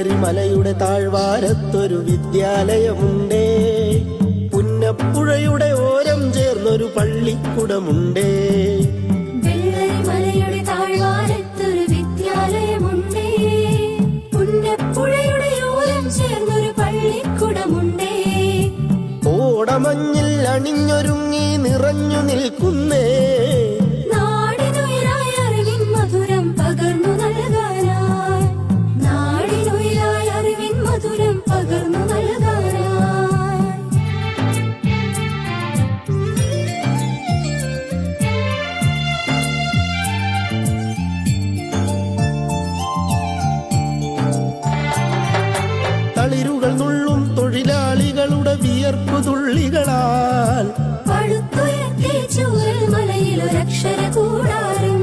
വെള്ളരിമലയുടെ താഴ്വാരത്തൊരു വിദ്യാലയമുണ്ടേ. പുന്നപ്പുഴയുടെ ഓരം ചേർന്നൊരു പള്ളിക്കുടമുണ്ടേ. വെള്ളരിമലയുടെ താഴ്വാരത്തൊരു വിദ്യാലയമുണ്ടേ. പുന്നപ്പുഴയുടെ ഓരം ചേർന്നൊരു പള്ളിക്കുടമുണ്ടേ. ഓടമഞ്ഞിൽ അണിഞ്ഞൊരുങ്ങി നിറഞ്ഞു നിൽക്കുന്നേ. നാടിനുയിരായി അറിവിൻ മധുരം പകർന്നു നൽകാനായി. നാടിനുയിരായി അറിവിൻ മധുരം പകർന്നു നൽകാനായി. തളിരുകൾ നുള്ളും തൊഴിലാളികളുടെ വിയർപ്പു തുള്ളികളാൽ പടുത്തുയർത്തി ചൂരൽ മലയിലൊരക്ഷര കൂടാരം.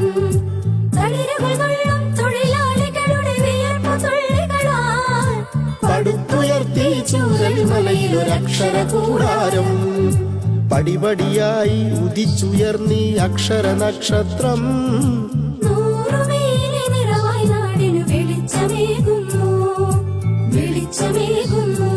തളിരുകൾ നുള്ളും തൊഴിലാളികളുടെ വിയർപ്പു തുള്ളികളാൽ പടുത്തുയർത്തി ചൂരൽ മലയിലൊരക്ഷര കൂടാരം. പടിപടിയായി ഉദിച്ചുയർന്നീ അക്ഷര നക്ഷത്രം. നൂറുമേനി നിറവായി നാടിനു വെളിച്ചമേകുന്നു, വെളിച്ചമേകുന്നു.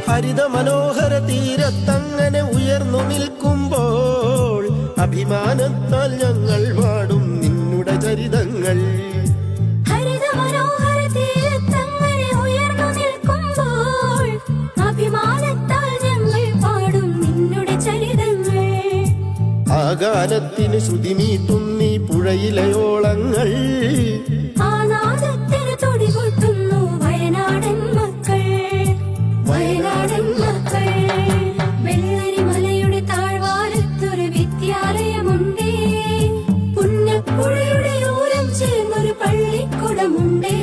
ഹരിത മനോഹര തീരത്തങ്ങനെ ഉയർന്നു നിൽക്കുമ്പോൾ അഭിമാനത്താൽ ഞങ്ങൾ പാടും നിന്നുടെ ചരിതങ്ങൾ. ഹരിത മനോഹര തീരത്തങ്ങനെ ഉയർന്നു നിൽക്കുമ്പോൾ അഭിമാനത്താൽ ഞങ്ങൾ പാടും നിന്നുടെ ചരിതങ്ങൾ. ആ ഗാനത്തിന് ശ്രുതിമീട്ടുന്നീ പുഴയിലെ ഓളങ്ങൾ. ആ നാദത്തിന് തുടികൊട്ടുന്നു വയനാടൻ മക്കൾ, വയനാടൻ മക്കൾ. വെള്ളരിമലയുടെ താഴ്വാരത്തൊരു വിദ്യാലയമുണ്ടേ. പുന്നപ്പുഴയുടെ ഓരം ചേർന്നൊരു പള്ളിക്കുടമുണ്ടേ.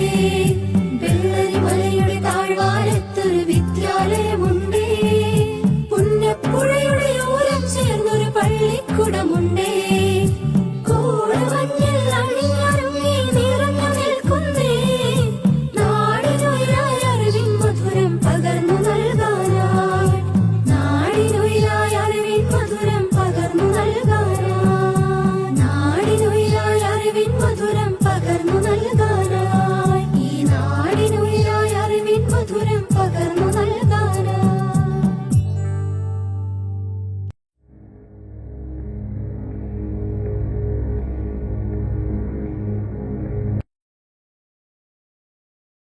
വെള്ളരിമലയുടെ താഴ്വാരത്തൊരു വിദ്യാലയമുണ്ടേ. പുന്നപ്പുഴയുടെ ഓരം ചേർന്നൊരു പള്ളിക്കുടമുണ്ടേ.